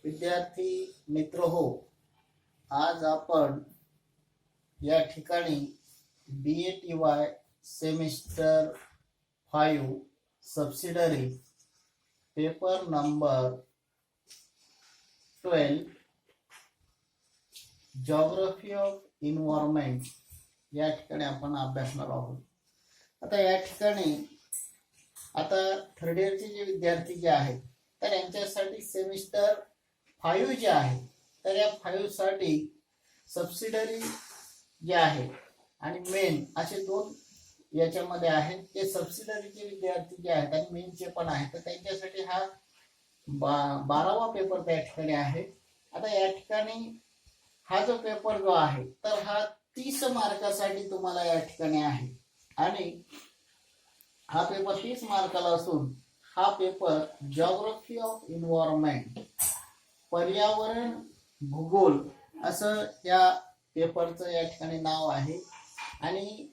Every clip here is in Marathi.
विद्यार्थी मित्र हो, आज आपण या ठिकाणी BATY semester 5 subsidiary paper number 12 geography of environment या ठिकाणी आपण अभ्यासणार आहोत। आता या ठिकाणी थर्ड इयरचे जे विद्यार्थी जे आहेत तर यांच्यासाठी सेमिस्टर 5 जे आहे तर या 5 साठी सबसिडरी जे आहे आणि मेन असे दोन याच्यामध्ये आहेत। ते सबसिडरीचे विद्यार्थी जे आहेत आणि मेनचे पण आहेत तर त्यांच्यासाठी हा 12वा पेपर त्या ठिकाणी आहे। आता या ठिकाणी हा जो पेपर जो आहे तर हा 30 मार्कासाठी तुम्हाला या ठिकाणी आहे आणि हा पेपर 30 मार्काला असून हा पेपर जिओग्राफी ऑफ एन्व्हायरमेंट पर्यावरण भूगोल असं या पेपरचं या ठिकाणी नाव आहे। आणि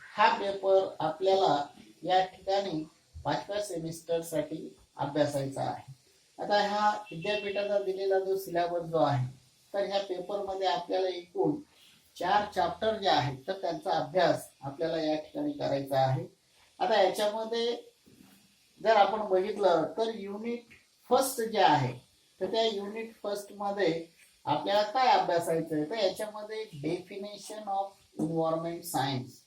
हा पेपर आपल्याला या ठिकाणी 5व्या सेमिस्टर साठी अभ्यासायचा आहे। आता हा विद्यापीठाचा दिलेला जो सिलेबस जो आहे तर ह्या पेपर मध्ये आपल्याला एकूण 4 चॅप्टर जे आहेत तर त्यांचा अभ्यास आपल्याला या ठिकाणी करायचा आहे। आता याच्यामध्ये जर आपण बघितलं तर युनिट फर्स्ट जे आहे तर त्या युनिट फर्स्ट मध्ये आपल्याला काय अभ्यासायचं आहे तर याच्यामध्ये डेफिनेशन ऑफ एन्व्हायरमेंट सायन्स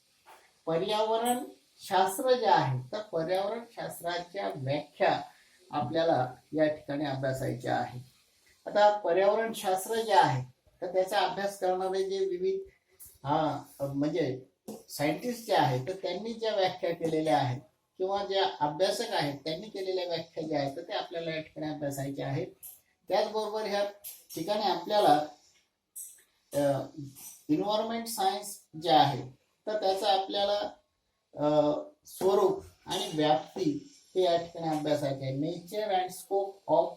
पर्यावरण शास्त्र जे आहे तर पर्यावरण शास्त्राच्या व्याख्या आपल्याला या ठिकाणी अभ्यासायच्या आहे। आता पर्यावरण शास्त्र जे आहे तर त्याचा अभ्यास करणारे जे विविध म्हणजे सायंटिस्ट जे आहेत तर त्यांनी ज्या व्याख्या केलेल्या आहेत किंवा ज्या अभ्यासक आहेत त्यांनी केलेल्या व्याख्या ज्या आहेत तर ते आपल्याला या ठिकाणी अभ्यासायच्या आहेत। त्याचबरोबर ह्या ठिकाणी आपल्याला एन्व्हायरमेंट सायन्स जे आहे तर त्याचा आपल्याला स्वरूप आणि व्याप्ती हे या ठिकाणी अभ्यासायचे आहे। Nature and scope of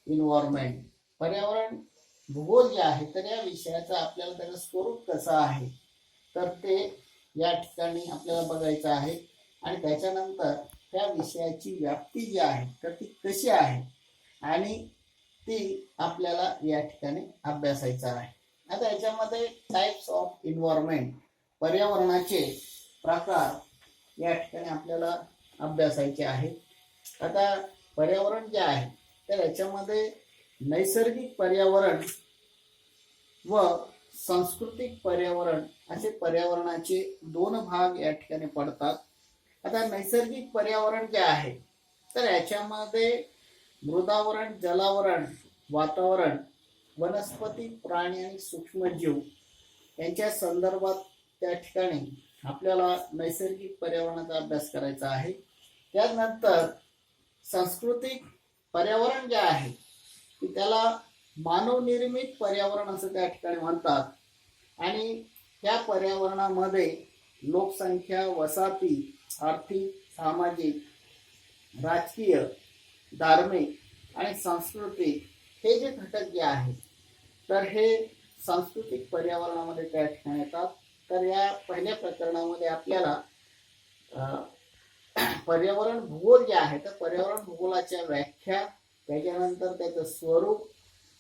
environment पर्यावरण भूगोल जे आहे तर या विषयाचं आपल्याला त्याचं स्वरूप कसं आहे तर ते या ठिकाणी आपल्याला बघायचं आहे। आणि त्याच्यानंतर त्या विषयाची व्याप्ती जी आहे तर ती कशी आहे आणि ती आपल्याला या ठिकाणी अभ्यासायचं आहे। आता याच्यामध्ये टाइप्स ऑफ एन्व्हायरमेंट पर्यावरणाचे प्रकार या ठिकाणी आपल्याला अभ्यासायचे आहेत। आता पर्यावरण जे आहे तर याच्यामध्ये नैसर्गिक पर्यावरण व सांस्कृतिक पर्यावरण असे पर्यावरणाचे 2 भाग या ठिकाणी पडतात। आता नैसर्गिक पर्यावरण जे आहे तर याच्यामध्ये मृदावरण जलावरण वातावरण वनस्पती प्राणी आणि सूक्ष्मजीव यांच्या संदर्भात त्या ठिकाणी आपल्याला नैसर्गिक पर्यावरणाचा अभ्यास करायचा आहे। त्यानंतर सांस्कृतिक पर्यावरण जे आहे की त्याला मानवनिर्मित पर्यावरण असं त्या ठिकाणी म्हणतात। आणि त्या पर्यावरणामध्ये लोकसंख्या वसाहती आर्थिक सामाजिक राजकीय धार्मिक आणि सांस्कृतिक हे जे घटक जे आहेत तर हे सांस्कृतिक पर्यावरणामध्ये त्या ठिकाणी येतात। तर या पहिल्या प्रकरणामध्ये आपल्याला पर्यावरण भूगोल जे आहे तर पर्यावरण भूगोलाच्या व्याख्या त्याच्यानंतर त्याचं स्वरूप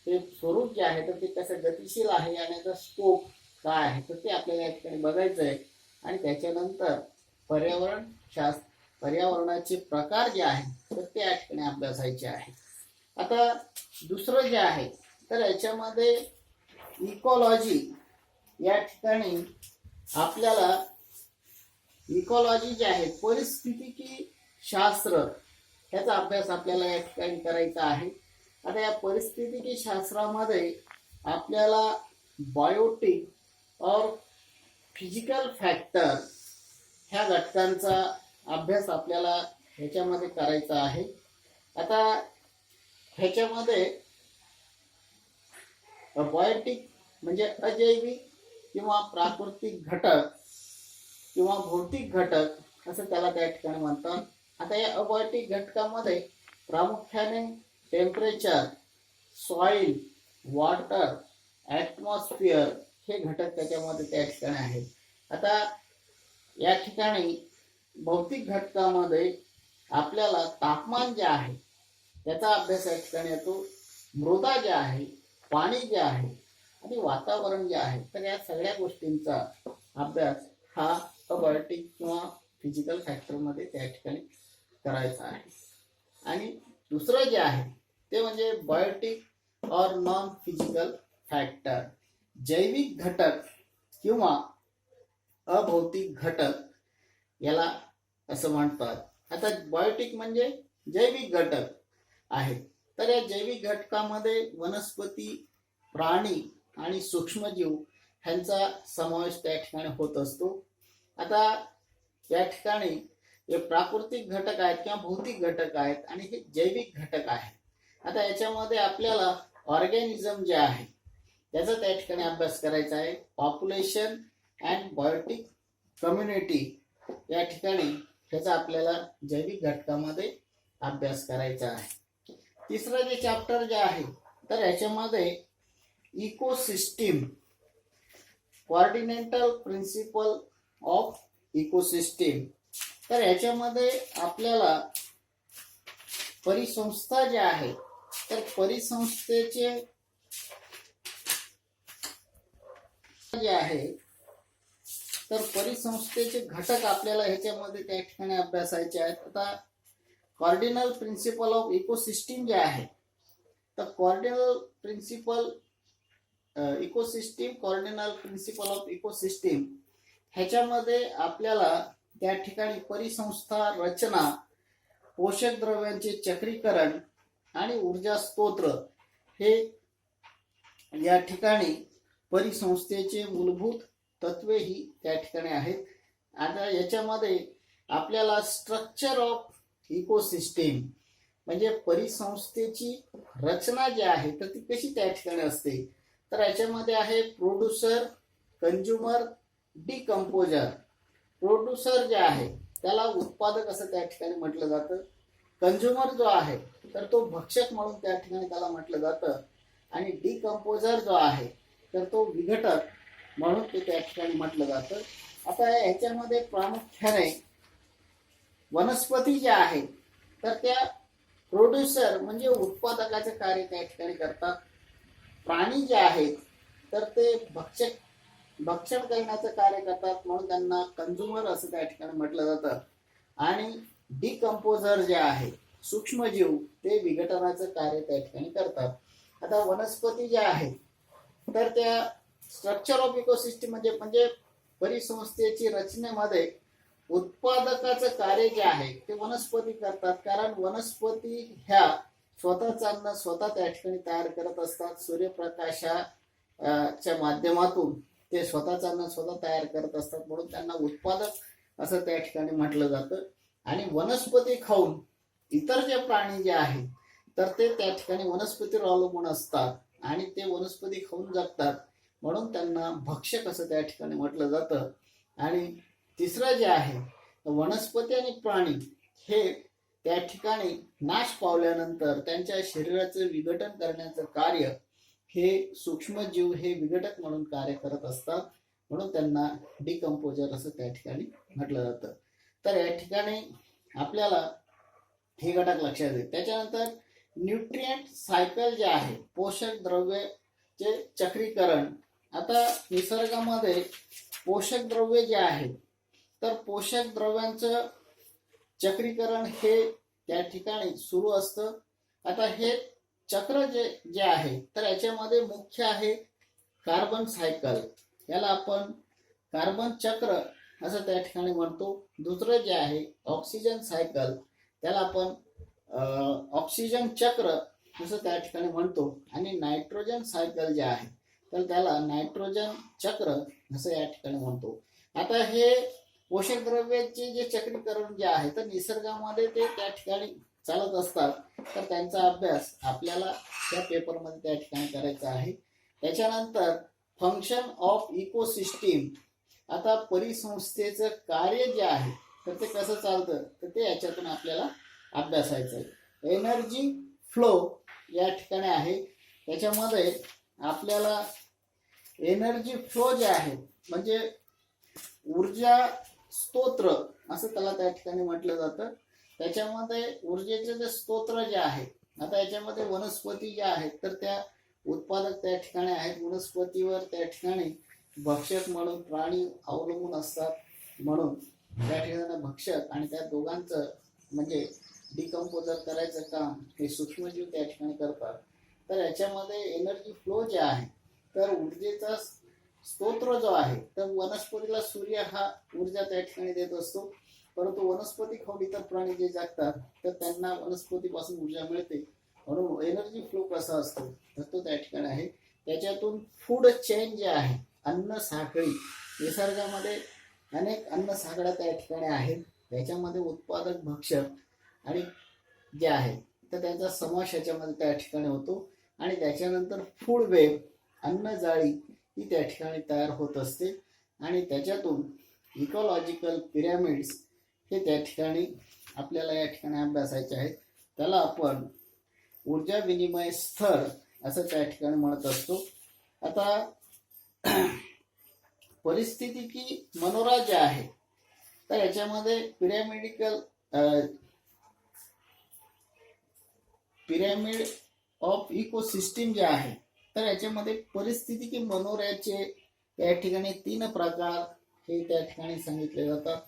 ते स्वरूप जे आहे तर ते कसं गतिशील आहे आणि त्याचा स्कोप काय आहे तर ते आपल्याला या ठिकाणी बघायचं आहे। आणि त्याच्यानंतर पर्यावरणाचे प्रकार जे आहेत तर ते या ठिकाणी अभ्यासायचे आहे। आता दुसरं जे आहे तर याच्यामध्ये इकॉलॉजी या ठिकाणी आपल्याला इकॉलॉजी जे आहे परिस्थितिकी शास्त्र ह्याचा अभ्यास आपल्याला या ठिकाणी करायचा आहे। आता या परिस्थितिकी शास्त्रामध्ये आपल्याला बायोटिक और फिजिकल फॅक्टर ह्या घटकांचा अभ्यास आपल्याला ह्याच्यामध्ये करायचा आहे। आता ह्याच्यामध्ये बायोटिक म्हणजे अजैविक किंवा प्राकृतिक घटक किंवा भौतिक घटक असं त्याला त्या ठिकाणी म्हणतात। आता या अबायोटिक घटकामध्ये प्रामुख्याने टेम्परेचर सॉइल वॉटर ॲटमॉस्फिअर हे घटक त्याच्यामध्ये त्या ठिकाणी आहेत। आता या ठिकाणी भौतिक घटकामध्ये आपल्याला तापमान जे आहे त्याचा अभ्यास या ठिकाणी येतो। मृदा जे आहे, पाणी जे आहे आणि वातावरण जे आहे, तर या सगळ्या गोष्टींचा अभ्यास हा अबायोटिक किंवा फिजिकल फॅक्टरमध्ये त्या ठिकाणी करायचा आहे. आणि दुसरं जे आहे ते म्हणजे बायोटिक और नॉन फिजिकल फॅक्टर, जैविक घटक किंवा अभौतिक घटक याला असं म्हणतात. आता बायोटिक म्हणजे जैविक घटक आहेत. तर या जैविक घटकामध्ये वनस्पती, प्राणी आणि सूक्ष्मजीव ह्यांचा समावेश त्या ठिकाणी होत असतो. आता या ठिकाणी हे प्राकृतिक घटक आहेत किंवा भौतिक घटक आहेत आणि हे जैविक घटक आहेत. आता याच्यामध्ये आपल्याला ऑर्गॅनिझम जे आहे त्याचा त्या ठिकाणी अभ्यास करायचा आहे. पॉप्युलेशन अँड बायोटिक कम्युनिटी या ठिकाणी ह्याचा आपल्याला जैविक घटकामध्ये अभ्यास करायचा आहे. तिसरं जे चॅप्टर जे आहे तर याच्यामध्ये इकोसिस्टीम, कोऑर्डिनेटल प्रिन्सिपल ऑफ इकोसिस्टीम. तर याच्यामध्ये आपल्याला परिसंस्था जे आहे तर परिसंस्थेचे जे आहे तर परिसंस्थेचे घटक आपल्याला ह्याच्यामध्ये त्या ठिकाणी अभ्यासायचे आहेत. आता कॉर्डिनल प्रिन्सिपल ऑफ इकोसिस्टीम जे आहे तर cardinal principle ecosystem, cardinal principle of ecosystem ह्याच्यामध्ये आपल्याला त्या ठिकाणी परिसंस्था रचना, पोषक द्रव्यांचे चक्रीकरण आणि ऊर्जा स्तोत्र हे या ठिकाणी परिसंस्थेचे मूलभूत तत्वे ही त्या ठिकाणी आहेत. आता याच्यामध्ये आपल्याला स्ट्रक्चर ऑफ इकोसिस्टीम म्हणजे परिसंस्थेची रचना जी आहे तर ती कशी त्या ठिकाणी असते, तर याच्यामध्ये आहे प्रोड्युसर, कंझ्युमर, डिकम्पोजर. प्रोड्युसर जे आहे त्याला उत्पादक असं त्या ठिकाणी म्हटलं जातं. कंझ्युमर जो आहे तर तो भक्षक म्हणून त्या ठिकाणी त्याला म्हटलं जातं. आणि डिकम्पोजर जो आहे तर तो विघटक म्हणून ते त्या ठिकाणी म्हटलं जातं. आता ह्याच्यामध्ये प्रामुख्याने वनस्पती जे आहे तर त्या प्रोड्युसर म्हणजे उत्पादकाचे कार्य त्या ठिकाणी करतात. प्राणी जे आहेत तर ते भक्षण करण्याचं कार्य करतात म्हणून त्यांना कंझ्युमर असं त्या ठिकाणी म्हटलं जातं. आणि डिकम्पोजर जे आहे सूक्ष्मजीव ते विघटनाचं कार्य त्या ठिकाणी करतात. आता वनस्पती जे आहे तर त्या स्ट्रक्चर ऑफ इकोसिस्टीम म्हणजे परिसंस्थेची रचनेमध्ये उत्पादकाचं कार्य जे आहे ते वनस्पती करतात. कारण वनस्पती ह्या स्वतःच अन्न स्वतः त्या ठिकाणी तयार करत असतात. सूर्यप्रकाशाच्या माध्यमातून ते स्वतःच अन्न स्वतः तयार करत असतात म्हणून त्यांना उत्पादक असं त्या ठिकाणी म्हटलं जातं. आणि वनस्पती खाऊन इतर जे प्राणी जे आहेत तर ते त्या ठिकाणी वनस्पतीवर अवलंबून असतात आणि ते वनस्पती खाऊन जगतात म्हणून त्यांना भक्षक असं त्या ठिकाणी म्हटलं जातं. आणि तिसरं जे आहे वनस्पती आणि प्राणी हे त्या ठिकाणी नाश पावल्यानंतर त्यांच्या शरीराचं विघटन करण्याचं कार्य हे सूक्ष्मजीव हे विघटक म्हणून कार्य करत असतात म्हणून त्यांना डिकम्पोजर असं त्या ठिकाणी म्हटलं जातं. तर या ठिकाणी आपल्याला हे घटक लक्षात येते. त्याच्यानंतर न्यूट्रिएंट सायकल जे आहे, पोषक द्रव्याचे चक्रीकरण. आता निसर्गामध्ये पोषक द्रव्य जे आहे तर पोषक द्रव्यांचं चक्रीकरण हे त्या ठिकाणी सुरू असतं. आता हे चक्र जे आहे तर याच्यामध्ये मुख्य आहे कार्बन सायकल, याला आपण कार्बन चक्र असं त्या ठिकाणी म्हणतो. दुसरं जे आहे ऑक्सिजन सायकल, त्याला आपण ऑक्सिजन चक्र असं त्या ठिकाणी म्हणतो. आणि नायट्रोजन सायकल जे आहे तर त्याला नायट्रोजन चक्र असं या ठिकाणी म्हणतो. आता हे पोषक द्रव्याचे जे चक्रीकरण जे आहे तर निसर्गामध्ये ते त्या ठिकाणी चालत असतात तर त्यांचा अभ्यास आपल्याला त्या पेपरमध्ये त्या ठिकाणी करायचा आहे. त्याच्यानंतर फंक्शन ऑफ इकोसिस्टीम. आता परिसंस्थेचं कार्य जे आहे तर ते कसं चालतं तर ते याच्यातून आपल्याला अभ्यासायचं आहे. एनर्जी फ्लो या ठिकाणी आहे. त्याच्यामध्ये आपल्याला एनर्जी फ्लो जे आहे म्हणजे ऊर्जा स्तोत्र असं त्याला त्या ठिकाणी म्हटलं जातं. त्याच्यामध्ये ऊर्जेचे जे स्तोत्र जे आहे आता याच्यामध्ये वनस्पती ज्या आहेत तर त्या उत्पादक त्या ठिकाणी आहेत. वनस्पतीवर त्या ठिकाणी भक्षक म्हणून प्राणी अवलंबून असतात, म्हणून त्या ठिकाणी भक्षक आणि त्या दोघांचं म्हणजे डिकम्पोजर करायचं काम हे सूक्ष्मजीव त्या ठिकाणी करतात. तर याच्यामध्ये एनर्जी फ्लो जे आहे तर ऊर्जेचा स्तोत्र जो आहे तर वनस्पतीला सूर्य हा ऊर्जा त्या ठिकाणी देत असतो, परंतु वनस्पती खाऊन इतर प्राणी जे जगतात तर त्यांना वनस्पतीपासून ऊर्जा मिळते. म्हणून एनर्जी फ्लो कसा असतो तर तो त्या ठिकाणी आहे. त्याच्यातून फूड चेन जे आहे अन्न साखळी, निसर्गामध्ये अनेक अन्न साखळ्या त्या ठिकाणी आहेत. त्याच्यामध्ये उत्पादक भक्षक आणि जे आहे तर त्यांचा समावेश याच्यामध्ये त्या ठिकाणी होतो. आणि त्याच्यानंतर फूड वेब अन्न जाळी ही त्या ठिकाणी तयार होत असते. आणि त्याच्यातून इकॉलॉजिकल पिरॅमिड्स हे त्या ठिकाणी आपल्याला या ठिकाणी अभ्यासायचे आहेत. त्याला आपण ऊर्जा विनिमय स्थळ असं त्या ठिकाणी म्हणत असतो. आता परिस्थितिकी मनोरा जे आहे तर याच्यामध्ये पिरॅमिड ऑफ इकोसिस्टीम जे आहे तर याच्यामध्ये परिस्थितिकी मनोऱ्याचे या ठिकाणी 3 प्रकार हे त्या ठिकाणी सांगितले जातात.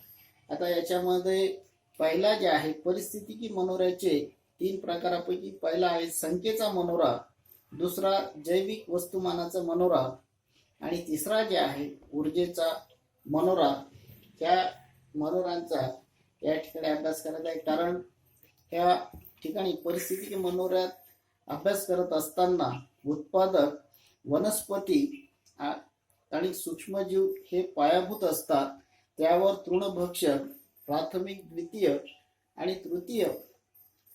आता याच्यामध्ये पहिला जे आहे परिस्थितिकी मनोऱ्याचे 3 प्रकारापैकी पहिला आहे संख्येचा मनोरा, दुसरा जैविक वस्तुमानाचा मनोरा आणि तिसरा जे आहे ऊर्जेचा मनोरा. त्या मनोरांचा या ठिकाणी अभ्यास करायचा आहे, कारण त्या ठिकाणी परिस्थितिकी मनोऱ्यात अभ्यास करत असताना उत्पादक वनस्पती आणि सूक्ष्मजीव हे पायाभूत असतात. त्यावर तृणभक्षक प्राथमिक, द्वितीय आणि तृतीय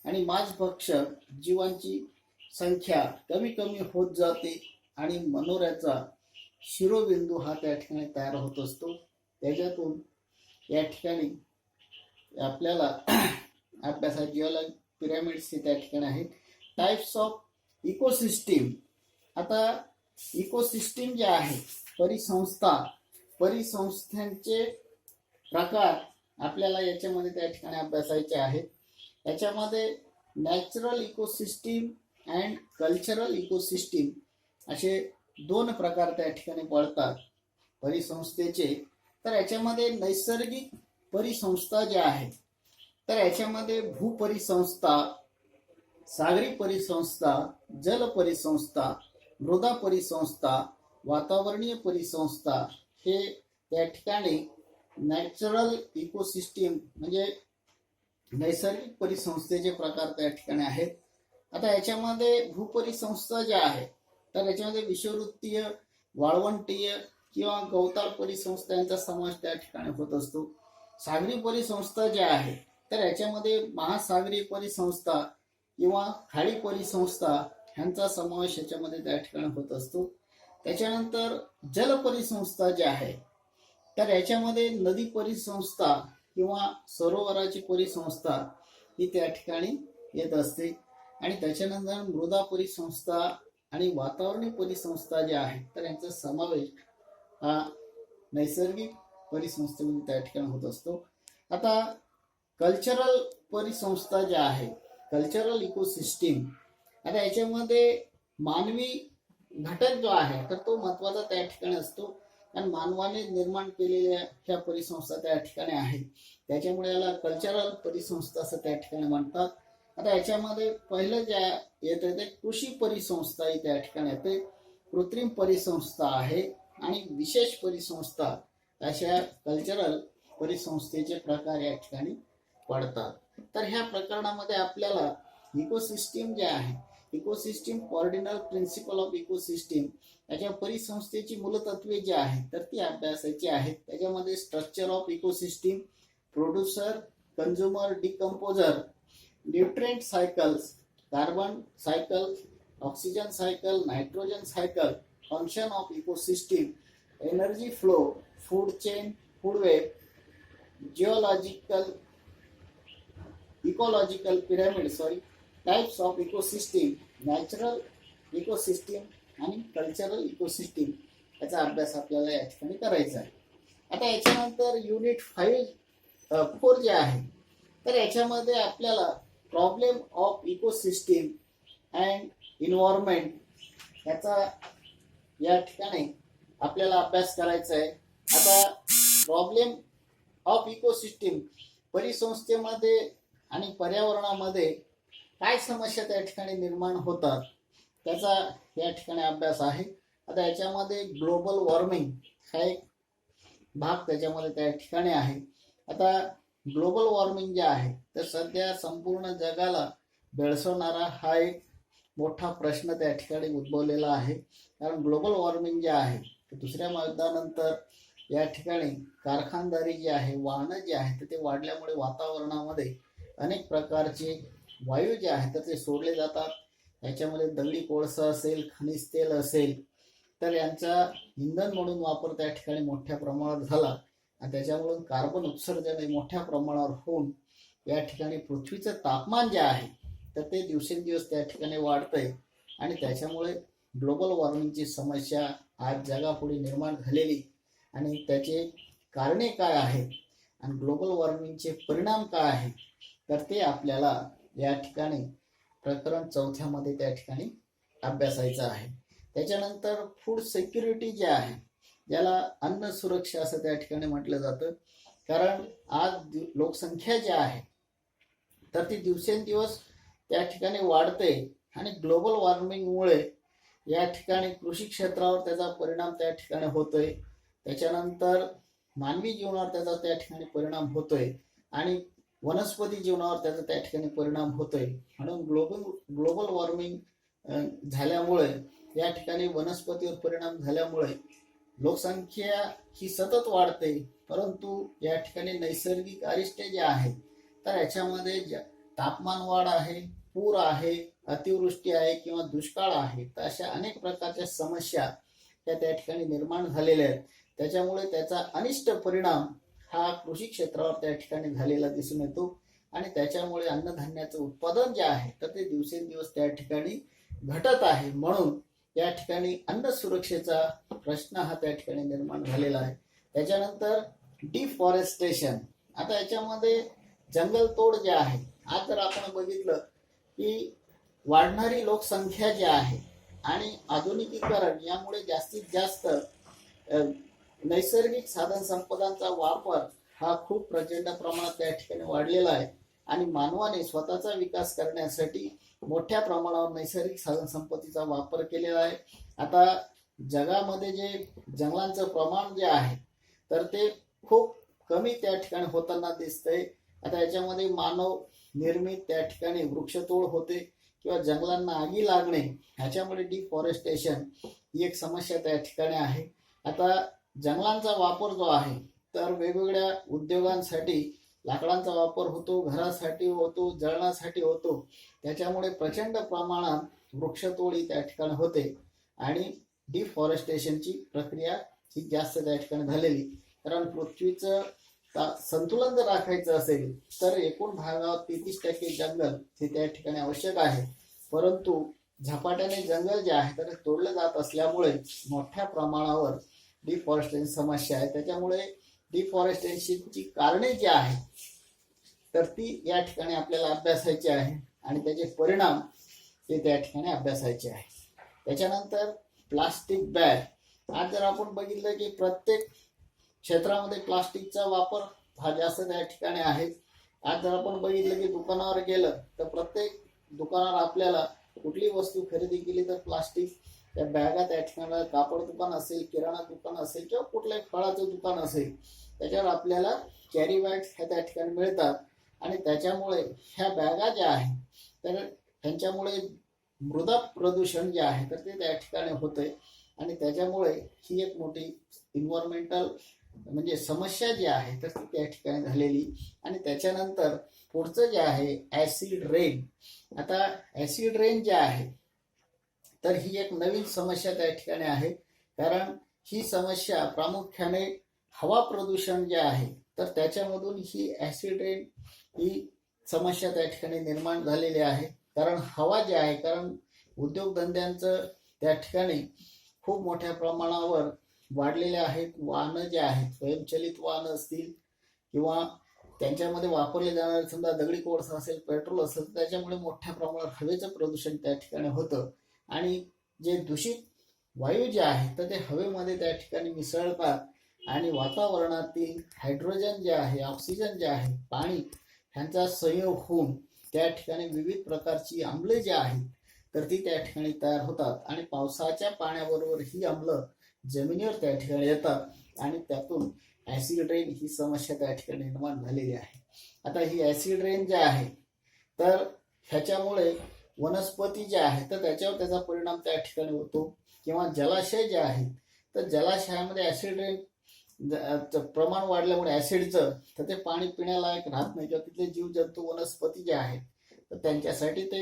आणि मांसभक्षक जीवांची संख्या कमी कमी होत जाते आणि मनोऱ्याचा शिरोबिंदू हा त्या ठिकाणी तयार होत असतो. त्याच्यातून या ठिकाणी आपल्याला अभ्यासात जिओलॉजी पिरॅमिड्स हे त्या ठिकाणी आहेत. Types of ecosystem. आता इकोसिस्टीम जे आहे परिसंस्थांचे प्रकार आपल्याला याच्यामध्ये त्या ठिकाणी अभ्यासायचे आहेत. याच्यामध्ये natural ecosystem and cultural ecosystem असे 2 प्रकार त्या ठिकाणी पडतात परिसंस्थेचे. तर याच्यामध्ये नैसर्गिक परिसंस्था ज्या आहेत तर याच्यामध्ये भूपरिसंस्था, सागरी परिसंस्था, जल परिसंस्था, मृदा परिसंस्था, वातावरणीय परिसंस्था हे त्या ठिकाणी नॅचरल इकोसिस्टीम म्हणजे नैसर्गिक परिसंस्थेचे प्रकार त्या ठिकाणी आहेत. आता याच्यामध्ये भूपरिसंस्था ज्या आहेत तर याच्यामध्ये विषुववृत्तीय, वाळवंटीय किंवा गवताळ परिसंस्था यांचा समावेश त्या ठिकाणी होत असतो. सागरी परिसंस्था ज्या आहेत तर याच्यामध्ये महासागरी परिसंस्था किंवा खाडी परिसंस्था ह्यांचा समावेश याच्यामध्ये त्या ठिकाणी होत असतो. त्याच्यानंतर जल परिसंस्था ज्या आहेत तर याच्यामध्ये नदी परिसंस्था किंवा सरोवराची परिसंस्था ही त्या ठिकाणी येत असते. आणि त्याच्यानंतर मृदा परिसंस्था आणि वातावरणीय परिसंस्था ज्या आहेत तर यांचा समावेश हा नैसर्गिक परिसंस्थेमध्ये त्या ठिकाणी होत असतो. आता कल्चरल परिसंस्था ज्या आहेत कल्चरल इकोसिस्टीम, आता याच्यामध्ये मानवी घटक जो आहे तर तो महत्वाचा त्या ठिकाणी असतो, कारण मानवाने निर्माण केलेल्या ह्या परिसंस्था त्या ठिकाणी आहेत. त्याच्यामुळे याला कल्चरल परिसंस्था असं त्या ठिकाणी म्हणतात. आता याच्यामध्ये पहिलं ज्या येतं ते कृषी परिसंस्था ही त्या ठिकाणी येते, कृत्रिम परिसंस्था आहे आणि विशेष परिसंस्था अशा कल्चरल परिसंस्थेचे प्रकार या ठिकाणी पडतात. तर ह्या प्रकरणामध्ये आपल्याला इकोसिस्टीम जे आहे ecosystem cardinal principle of ecosystem याच्या परिसंस्थेची मूलतत्वे जी आहेत तर ती अभ्यासायची आहेत. त्याच्यामध्ये structure of ecosystem, producer, consumer, decomposer, nutrient cycles, carbon cycle, oxygen cycle, nitrogen cycle, function of ecosystem, energy flow, food chain, food web, ecological pyramid types of ecosystem, natural ecosystem आणि कल्चरल इकोसिस्टीम याचा अभ्यास आपल्याला या ठिकाणी करायचा आहे. आता याच्यानंतर युनिट 4 जे आहे तर याच्यामध्ये आपल्याला problem of ecosystem and environment याचा या ठिकाणी आपल्याला अभ्यास करायचा आहे. आता प्रॉब्लेम ऑफ इकोसिस्टीम, परिसंस्थेमध्ये आणि पर्यावरणामध्ये काय समस्या त्या ठिकाणी निर्माण होतात त्याचा या ठिकाणी अभ्यास आहे. आता याच्यामध्ये ग्लोबल वॉर्मिंग हा एक भाग त्याच्यामध्ये त्या ठिकाणी आहे. आता ग्लोबल वॉर्मिंग जे आहे तर सध्या संपूर्ण जगाला भेडसावणारा हा एक मोठा प्रश्न त्या ठिकाणी उद्भवलेला आहे. कारण ग्लोबल वॉर्मिंग जे आहे ते दुसऱ्या महायुद्धानंतर या ठिकाणी कारखानदारी जी आहे, वाहनं जी आहे तर ते वाढल्यामुळे वातावरणामध्ये अनेक प्रकारचे वायू जे आहेत तर ते सोडले जातात. याच्यामध्ये दगडी कोळसा असेल, खनिज तेल असेल तर यांचा इंधन म्हणून वापर त्या ठिकाणी मोठ्या प्रमाणात झाला आणि त्याच्यामुळे कार्बन उत्सर्जन मोठ्या प्रमाणावर होऊन या ठिकाणी पृथ्वीचं तापमान जे आहे तर ते दिवसेंदिवस त्या ठिकाणी वाढतंय आणि त्याच्यामुळे ग्लोबल वॉर्मिंगची समस्या आज जगापुढे निर्माण झालेली आणि त्याचे कारणे काय आहेत आणि ग्लोबल वॉर्मिंगचे परिणाम काय आहेत तर ते आपल्याला या ठिकाणी प्रकरण 4 त्या ठिकाणी अभ्यासायचं आहे. त्याच्यानंतर फूड सिक्युरिटी जे आहे, ज्याला अन्न सुरक्षा असं त्या ठिकाणी म्हटलं जातं. कारण आज लोकसंख्या जी आहे तर ती दिवसेंदिवस त्या ठिकाणी वाढते आणि ग्लोबल वॉर्मिंगमुळे या ठिकाणी कृषी क्षेत्रावर त्याचा परिणाम त्या ठिकाणी होतोय. त्याच्यानंतर मानवी जीवनावर त्याचा त्या ठिकाणी परिणाम होतोय आणि वनस्पती जीवनावर त्याचा त्या ठिकाणी परिणाम होतोय. म्हणून ग्लोबल वॉर्मिंग झाल्यामुळे या ठिकाणी वनस्पतीवर परिणाम झाल्यामुळे लोकसंख्या ही सतत वाढते, परंतु या ठिकाणी नैसर्गिक अरिष्टे जे आहे तर याच्यामध्ये तापमान वाढ आहे, पूर आहे, अतिवृष्टी आहे किंवा दुष्काळ आहे, तर अशा अनेक प्रकारच्या समस्या त्या ठिकाणी निर्माण झालेल्या आहेत. त्याच्यामुळे त्याचा अनिष्ट परिणाम हा कृषी क्षेत्रावर त्या ठिकाणी झालेला दिसून येतो आणि त्याच्यामुळे अन्नधान्याचं उत्पादन जे आहे तर ते दिवसेंदिवस त्या ठिकाणी घटत आहे. म्हणून या ठिकाणी अन्न सुरक्षेचा प्रश्न हा त्या ठिकाणी निर्माण झालेला आहे. त्याच्यानंतर डिफॉरेस्टेशन. आता याच्यामध्ये जंगलतोड जे आहे, आज जर आपण बघितलं की वाढणारी लोकसंख्या जी आहे आणि आधुनिकीकरण यामुळे जास्तीत जास्त नैसर्गिक साधन संपदांचा वापर हा खूप प्रचंड प्रमाणात त्या ठिकाणी वाढलेला आहे आणि मानवाने स्वतःचा विकास करण्यासाठी मोठ्या प्रमाणावर नैसर्गिक साधन संपत्तीचा वापर केलेला आहे. आता जगामध्ये जे जंगलांचं प्रमाण जे आहे तर ते खूप कमी त्या ठिकाणी होताना दिसतंय. आता याच्यामध्ये मानव निर्मित त्या ठिकाणी वृक्षतोड होते किंवा जंगलांना आगी लागणे, ह्याच्यामुळे डिफॉरेस्टेशन ही एक समस्या त्या ठिकाणी आहे. आता जंगलांचा वापर जो आहे तर वेगवेगळ्या उद्योगांसाठी लाकडांचा वापर होतो, घरासाठी होतो, जळणासाठी होतो. त्याच्यामुळे प्रचंड प्रमाणात वृक्षतोडी त्या ठिकाणी होते आणि डिफॉरेस्टेशनची प्रक्रिया ही जास्त त्या ठिकाणी झालेली. कारण पृथ्वीचं संतुलन जर राखायचं असेल तर एकूण भागावर 33% जंगल हे त्या ठिकाणी आवश्यक आहे, परंतु झपाट्याने जंगल जे आहे तर तोडलं जात असल्यामुळे मोठ्या प्रमाणावर डिफॉरेस्टेशन समस्या आहे. त्याच्यामुळे डिफॉरेस्टेशनची कारणे जी आहे तर ती या ठिकाणी आपल्याला अभ्यासायची आहे आणि त्याचे परिणाम ते त्या ठिकाणी अभ्यासायचे आहे. त्याच्यानंतर प्लास्टिक बॅग. आज जर आपण बघितलं की प्रत्येक क्षेत्रामध्ये प्लास्टिकचा वापर हा जास्त त्या ठिकाणी आहे. आज जर आपण बघितलं की दुकानावर गेलं तर प्रत्येक दुकानावर आपल्याला कुठली वस्तू खरेदी केली तर प्लास्टिक त्या बॅगा त्या ठिकाणी, कापड दुकान असेल, किराणा दुकान असेल किंवा कुठल्याही फळाचं दुकान असेल त्याच्यावर आपल्याला कॅरी बॅग्स ह्या त्या ठिकाणी मिळतात आणि त्याच्यामुळे ह्या बॅगा ज्या आहेत तर त्यांच्यामुळे मृदा प्रदूषण जे आहे तर ते त्या ठिकाणी होतंय आणि त्याच्यामुळे ही एक मोठी इन्व्हायरमेंटल म्हणजे समस्या जी आहे तर ती त्या ठिकाणी झालेली. आणि त्याच्यानंतर पुढचं जे आहे ऍसिड रेन. आता ऍसिड रेन जे आहे तर ही एक नवीन समस्या त्या ठिकाणी आहे. कारण ही समस्या प्रामुख्याने हवा प्रदूषण जे आहे तर त्याच्यामधून ही ऍसिड रेन ही समस्या त्या ठिकाणी निर्माण झालेली आहे. कारण हवा जी आहे, कारण उद्योगधंद्यांचं त्या ठिकाणी खूप मोठ्या प्रमाणावर वाढलेले आहेत. वाहनं जे आहेत, स्वयंचलित वाहनं असतील किंवा त्यांच्यामध्ये वापरले जाणारे समजा दगडी कोळसा असेल, पेट्रोल असेल, तर त्याच्यामुळे मोठ्या प्रमाणात हवेचं प्रदूषण त्या ठिकाणी होतं आणि जे दूषित वायू जे आहेत तर ते हवेमध्ये त्या ठिकाणी मिसळतात आणि वातावरणातील हायड्रोजन जे आहे, ऑक्सिजन जे आहे, पाणी ह्यांचा संयोग होऊन त्या ठिकाणी विविध प्रकारची आम्ले जी आहेत तर ती त्या ठिकाणी तयार होतात आणि पावसाच्या पाण्याबरोबर ही आम्ल जमिनीवर त्या ठिकाणी येतात आणि त्यातून ऍसिड रेन ही समस्या त्या ठिकाणी निर्माण झालेली आहे. आता ही ऍसिड रेन जे आहे तर ह्याच्यामुळे वनस्पती जे आहे तर त्याच्यावर त्याचा परिणाम त्या ठिकाणी होतो किंवा जलाशय जे आहेत तर जलाशयामध्ये ऍसिड रेन प्रमाण वाढल्यामुळे ऍसिडचं तर ते पाणी पिण्यालायक राहत नाही किंवा तिथले जीवजंतू वनस्पती जे आहेत तर त्यांच्यासाठी ते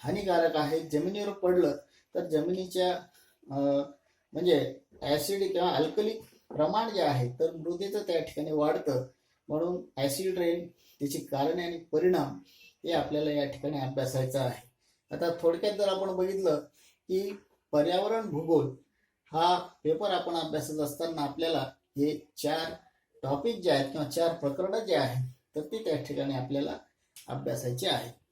हानिकारक आहे. जमिनीवर पडलं तर जमिनीच्या म्हणजे ऍसिड किंवा अल्कली प्रमाण जे आहे तर मृदेचं त्या ठिकाणी वाढतं. म्हणून ऍसिड रेन त्याची कारणे आणि परिणाम हे आपल्याला या ठिकाणी अभ्यासायचं आहे. आता थोडक्यात जर आपण बघितलं की पर्यावरण भूगोल हा पेपर आपण अभ्यासत असताना आपल्याला हे 4 टॉपिक जे आहेत किंवा 4 प्रकरणं जे आहेत तर ते त्या ठिकाणी आपल्याला अभ्यासायचे आहेत.